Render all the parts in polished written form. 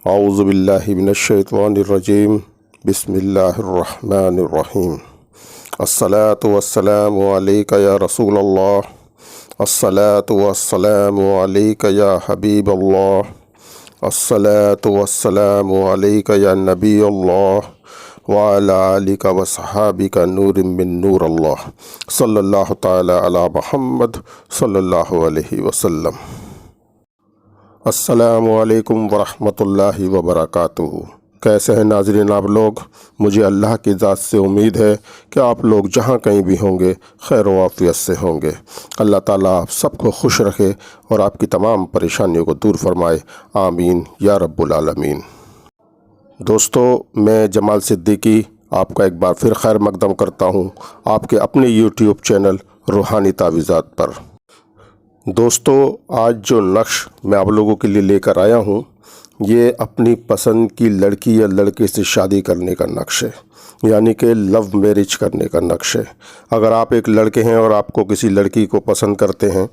अऊज़ु बिल्लाहि मिनश्शैतानिर्रजीम बिस्मिल्लाहिर्रहमानिर्रहीम। अस्सलातु वस्सलामु अलैका या रसूलल्लाह, अस्सलातु वस्सलामु अलैका या हबीबल्लाह, अस्सलातु वस्सलामु अलैका या नबीअल्लाह व अला आलिका व सहाबिका नूरिम मिन नूरल्लाह सल्लल्लाहु तआला अला मुहम्मद सल्लल्लाहु अलैहि वसल्लम। अस्सलामु अलैकुम वरहमतुल्लाहि वबरकातुहू। कैसे हैं नाज़रीन आप लोग? मुझे अल्लाह की ज़ात से उम्मीद है कि आप लोग जहाँ कहीं भी होंगे खैर व आफ़ियत से होंगे। अल्लाह ताला आप सबको खुश रखे और आपकी तमाम परेशानियों को दूर फरमाए, आमीन या रब्बुल आलमीन। दोस्तों, मैं जमाल सिद्दीकी आपका एक बार फिर खैर मकदम करता हूँ आपके अपने यूट्यूब चैनल रूहानी तावीज़ात पर। दोस्तों, आज जो नक्श मैं आप लोगों के लिए लेकर आया हूँ, ये अपनी पसंद की लड़की या लड़के से शादी करने का नक्श है, यानी कि लव मैरिज करने का नक्श है। अगर आप एक लड़के हैं और आपको किसी लड़की को पसंद करते हैं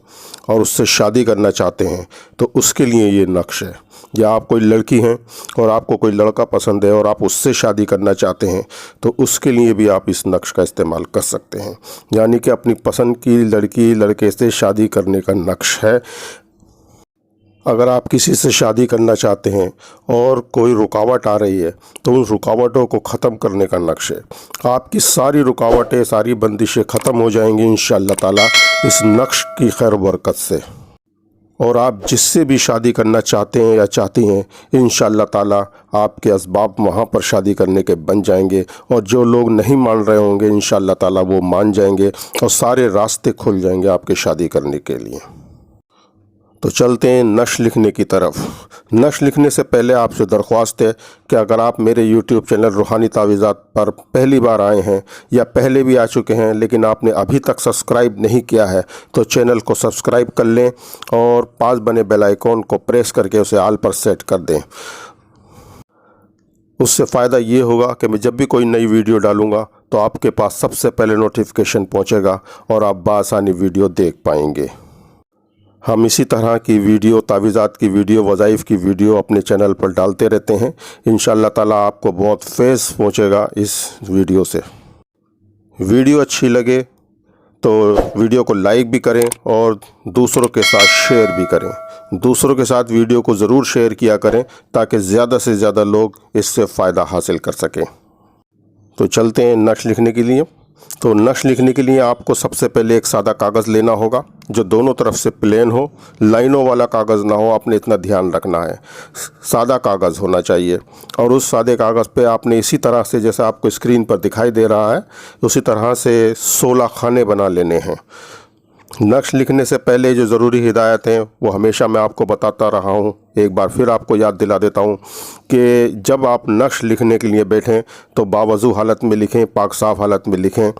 और उससे शादी करना चाहते हैं तो उसके लिए ये नक्श है। या आप कोई लड़की हैं और आपको कोई लड़का पसंद है और आप उससे शादी करना चाहते हैं तो उसके लिए भी आप इस नक्श का इस्तेमाल कर सकते हैं। यानी कि अपनी पसंद की लड़की लड़के से शादी करने का नक्श है। अगर आप किसी से शादी करना चाहते हैं और कोई रुकावट आ रही है तो उन रुकावटों को ख़त्म करने का नक्श है। आपकी सारी रुकावटें, सारी बंदिशें ख़त्म हो जाएंगी इंशाअल्लाह ताला इस नक्श की खैर बरकत से। और आप जिससे भी शादी करना चाहते हैं या चाहती हैं, इंशाअल्लाह ताला आपके असबाब वहाँ पर शादी करने के बन जाएंगे। और जो लोग नहीं मान रहे होंगे इंशाअल्लाह ताला वो मान जाएंगे और सारे रास्ते खुल जाएंगे आपके शादी करने के लिए। तो चलते हैं नक्श लिखने की तरफ। नक्श लिखने से पहले आपसे दरख्वास्त है कि अगर आप मेरे YouTube चैनल रूहानी तावीज़ात पर पहली बार आए हैं या पहले भी आ चुके हैं लेकिन आपने अभी तक सब्सक्राइब नहीं किया है तो चैनल को सब्सक्राइब कर लें और पास बने बेल आइकॉन को प्रेस करके उसे ऑल पर सेट कर दें। उससे फ़ायदा ये होगा कि मैं जब भी कोई नई वीडियो डालूँगा तो आपके पास सबसे पहले नोटिफिकेशन पहुँचेगा और आप बासानी वीडियो देख पाएंगे। हम इसी तरह की वीडियो, तावीज़ात की वीडियो, वज़ाइफ की वीडियो अपने चैनल पर डालते रहते हैं। इंशाअल्लाह ताला आपको बहुत फैज़ पहुँचेगा इस वीडियो से। वीडियो अच्छी लगे तो वीडियो को लाइक भी करें और दूसरों के साथ शेयर भी करें। दूसरों के साथ वीडियो को ज़रूर शेयर किया करें ताकि ज़्यादा से ज़्यादा लोग इससे फ़ायदा हासिल कर सकें। तो चलते हैं नक्श लिखने के लिए। तो नक्श लिखने के लिए आपको सबसे पहले एक सादा कागज़ लेना होगा जो दोनों तरफ से प्लेन हो, लाइनों वाला कागज़ ना हो। आपने इतना ध्यान रखना है, सादा कागज़ होना चाहिए। और उस सादे कागज़ पे आपने इसी तरह से, जैसा आपको स्क्रीन पर दिखाई दे रहा है, उसी तरह से 16 खाने बना लेने हैं। नक्श लिखने से पहले जो ज़रूरी हिदायत हैं वो हमेशा मैं आपको बताता रहा हूँ, एक बार फिर आपको याद दिला देता हूँ कि जब आप नक्श लिखने के लिए बैठें तो बावज़ू हालत में लिखें, पाक साफ़ हालत में लिखें।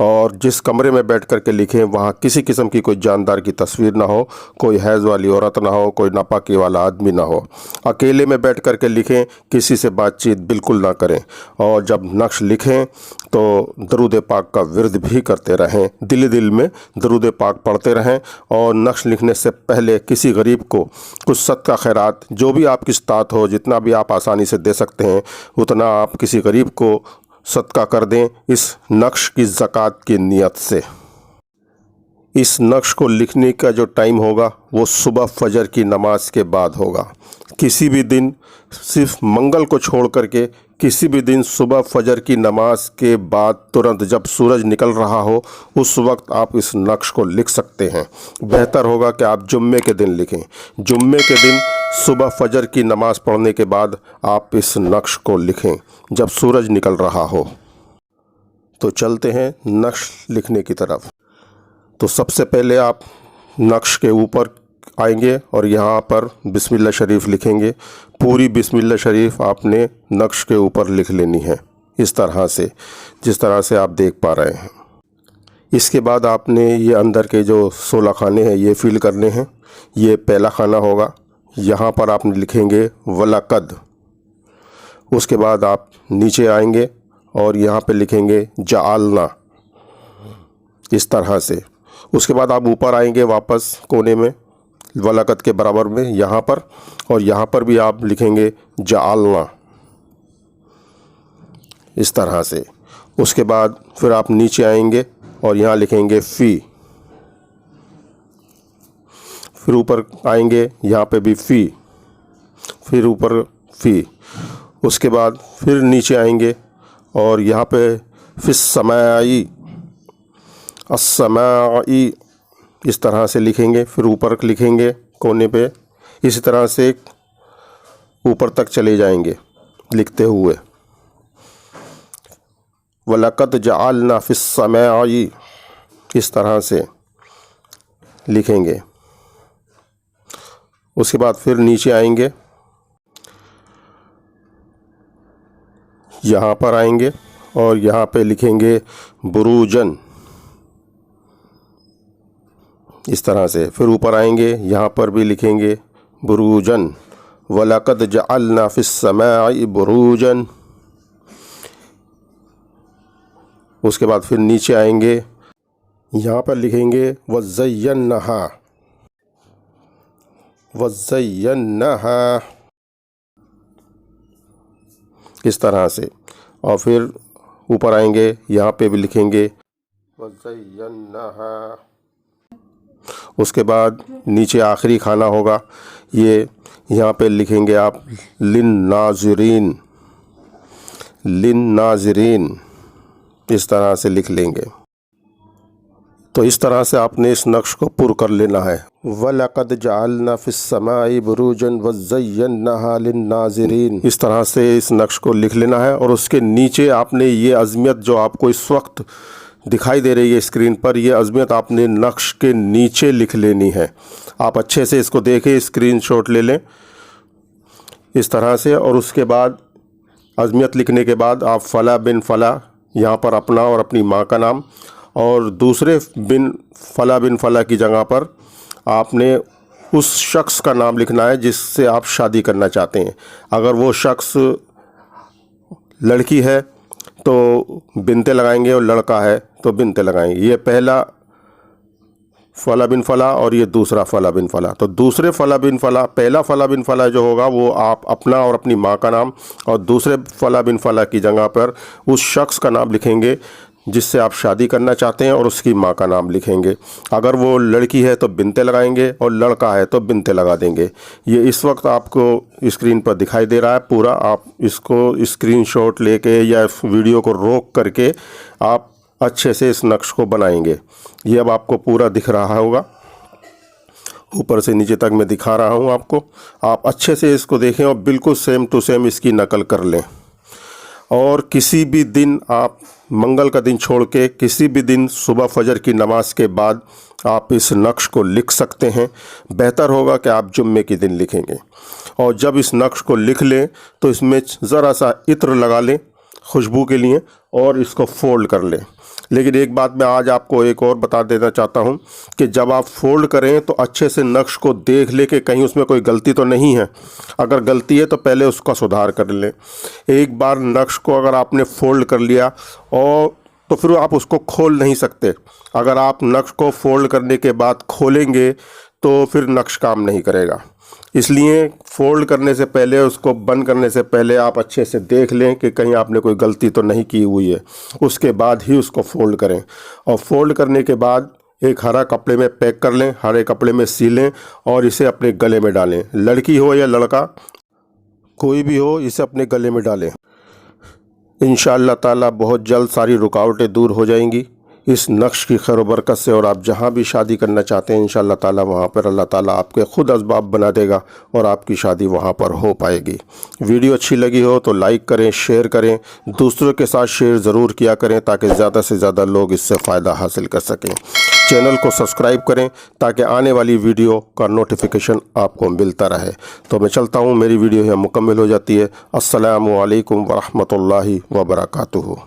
और जिस कमरे में बैठ कर के लिखें वहाँ किसी किस्म की कोई जानदार की तस्वीर ना हो, कोई हैज़ वाली औरत ना हो, कोई नापाकी वाला आदमी ना हो। अकेले में बैठ कर के लिखें, किसी से बातचीत बिल्कुल ना करें। और जब नक्श लिखें तो दरूद पाक का विर्द भी करते रहें, दिल में दरूद पाक पढ़ते रहें। और नक्श लिखने से पहले किसी गरीब को कुछ सदका खैरात, जो भी आपकी इस्तात हो, जितना भी आप आसानी से दे सकते हैं उतना आप किसी गरीब को सदका कर दें इस नक्श की ज़कात की नियत से। इस नक्श को लिखने का जो टाइम होगा वो सुबह फजर की नमाज के बाद होगा। किसी भी दिन, सिर्फ मंगल को छोड़ करके किसी भी दिन सुबह फजर की नमाज के बाद तुरंत जब सूरज निकल रहा हो उस वक्त आप इस नक्श को लिख सकते हैं। बेहतर होगा कि आप जुम्मे के दिन लिखें। जुम्मे के दिन सुबह फजर की नमाज पढ़ने के बाद आप इस नक्श को लिखें जब सूरज निकल रहा हो। तो चलते हैं नक्श लिखने की तरफ। तो सबसे पहले आप नक्श के ऊपर आएंगे और यहाँ पर बिस्मिल्लाह शरीफ लिखेंगे। पूरी बिस्मिल्लाह शरीफ आपने नक्श के ऊपर लिख लेनी है इस तरह से, जिस तरह से आप देख पा रहे हैं। इसके बाद आपने ये अंदर के जो 16 खाने हैं ये फिल करने हैं। ये पहला खाना होगा, यहाँ पर आपने लिखेंगे वलकद। उसके बाद आप नीचे आएंगे और यहाँ पे लिखेंगे जालना, इस तरह से। उसके बाद आप ऊपर आएंगे वापस कोने में वलकद के बराबर में यहाँ पर, और यहाँ पर भी आप लिखेंगे जअलना, इस तरह से। उसके बाद फिर आप नीचे आएंगे और यहाँ लिखेंगे फ़ी, फिर ऊपर आएंगे यहाँ पे भी फ़ी, फिर ऊपर फ़ी। उसके बाद फिर नीचे आएंगे और यहाँ पे फिस्समाई, अस्समाई, इस तरह से लिखेंगे, फिर ऊपर लिखेंगे कोने पे, इसी तरह से ऊपर तक चले जाएंगे लिखते हुए। वलकद जअलना फिस्समाई, इस तरह से लिखेंगे। उसके बाद फिर नीचे आएंगे, यहाँ पर आएंगे और यहाँ पे लिखेंगे बुरूजन, इस तरह से। फिर ऊपर आएंगे, यहाँ पर भी लिखेंगे बुरूजन, वलकद जअलना फिस्समाई बुरूजन। उसके बाद फिर नीचे आएंगे, यहाँ पर लिखेंगे वज़य्यन्नाहा, वज़य्यन्नाहा, इस तरह से। और फिर ऊपर आएंगे, यहाँ पे भी लिखेंगे वज़य्यन्नाहा। उसके बाद नीचे आखिरी खाना होगा, ये यहाँ पे लिखेंगे आप लिन्नाज़िरीन, लिन्नाज़िरीन, इस तरह से लिख लेंगे। तो इस तरह से आपने इस नक्श को पुर कर लेना है। वलकद जअलना फिस्समाई बुरूजन वज़य्यन्नाहा लिन्नाज़िरीन, इस तरह से इस नक्श को लिख लेना है। और उसके नीचे आपने ये अज़मियत जो आपको इस वक्त दिखाई दे रही है स्क्रीन पर, ये अज़मियत आपने नक्श के नीचे लिख लेनी है। आप अच्छे से इसको देखें, स्क्रीनशॉट ले लें इस तरह से। और उसके बाद अज़मियत लिखने के बाद आप फ़ला बिन फ़ला, यहाँ पर अपना और अपनी माँ का नाम, और दूसरे बिन फ़ला की जगह पर आपने उस शख्स का नाम लिखना है जिससे आप शादी करना चाहते हैं। अगर वो शख्स लड़की है तो बिनते लगाएंगे, और लड़का है तो बिनते लगाएंगे। ये पहला फ़ला बिन फ़ला और ये दूसरा फ़ला बिन फ़ला। तो दूसरे फ़ला बिन फ़ला, पहला फ़ला बिन फ़ला जो होगा वो आप अपना और अपनी माँ का नाम, और दूसरे फ़ला बिन फ़ला की जगह पर उस शख्स का नाम लिखेंगे जिससे आप शादी करना चाहते हैं, और उसकी माँ का नाम लिखेंगे। अगर वो लड़की है तो बिनते लगाएंगे, और लड़का है तो बिनते लगा देंगे। ये इस वक्त आपको स्क्रीन पर दिखाई दे रहा है पूरा। आप इसको स्क्रीनशॉट लेके या वीडियो को रोक करके आप अच्छे से इस नक्श को बनाएंगे। ये अब आपको पूरा दिख रहा होगा, ऊपर से नीचे तक मैं दिखा रहा हूँ आपको। आप अच्छे से इसको देखें और बिल्कुल सेम टू सेम इसकी नकल कर लें। और किसी भी दिन आप, मंगल का दिन छोड़ के किसी भी दिन सुबह फजर की नमाज के बाद आप इस नक्श को लिख सकते हैं। बेहतर होगा कि आप जुम्मे के दिन लिखेंगे। और जब इस नक्श को लिख लें तो इसमें ज़रा सा इत्र लगा लें खुशबू के लिए, और इसको फ़ोल्ड कर लें। लेकिन एक बात मैं आज आपको एक और बता देना चाहता हूं कि जब आप फ़ोल्ड करें तो अच्छे से नक्श को देख लें कि कहीं उसमें कोई गलती तो नहीं है। अगर गलती है तो पहले उसका सुधार कर लें। एक बार नक्श को अगर आपने फ़ोल्ड कर लिया और तो फिर आप उसको खोल नहीं सकते। अगर आप नक्श को फ़ोल्ड करने के बाद खोलेंगे तो फिर नक्श काम नहीं करेगा। इसलिए फ़ोल्ड करने से पहले, उसको बंद करने से पहले आप अच्छे से देख लें कि कहीं आपने कोई गलती तो नहीं की हुई है। उसके बाद ही उसको फ़ोल्ड करें। और फ़ोल्ड करने के बाद एक हरा कपड़े में पैक कर लें, हरे कपड़े में सीलें और इसे अपने गले में डालें। लड़की हो या लड़का, कोई भी हो, इसे अपने गले में डालें। इंशाअल्लाह ताला बहुत जल्द सारी रुकावटें दूर हो जाएंगी इस नक्श की खैर बरकत से। और आप जहाँ भी शादी करना चाहते हैं इंशाअल्लाह ताला वहाँ पर अल्लाह ताला आपके ख़ुद असबाब बना देगा और आपकी शादी वहाँ पर हो पाएगी। वीडियो अच्छी लगी हो तो लाइक करें, शेयर करें, दूसरों के साथ शेयर ज़रूर किया करें ताकि ज़्यादा से ज़्यादा लोग इससे फ़ायदा हासिल कर सकें। चैनल को सब्सक्राइब करें ताकि आने वाली वीडियो का नोटिफिकेशन आपको मिलता रहे। तो मैं चलता हूँ, मेरी वीडियो यहाँ मुकम्मल हो जाती है। अस्सलामु अलैकुम वरहमतुल्लाहि वबरकातुहू।